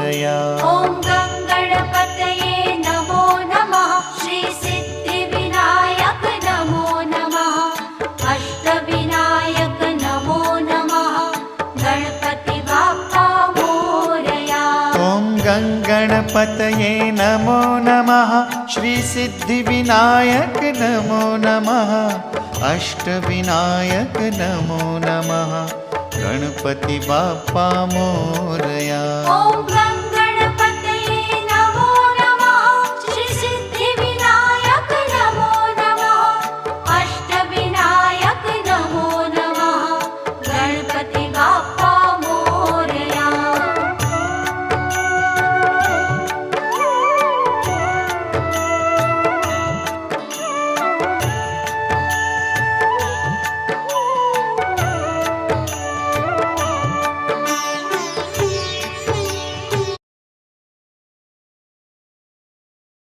मोरया। ॐ गणपतये नमो नमः। श्री सिद्धिविनायक नमो नमः। अष्टविनायक नमो नमः। गणपति बाप्पा मोरया। ॐ गणपतये नमो नमः। श्री सिद्धिविनायक नमो नमः। अष्टविनायक नमो नमः। गणपति बाप्पा मोरया।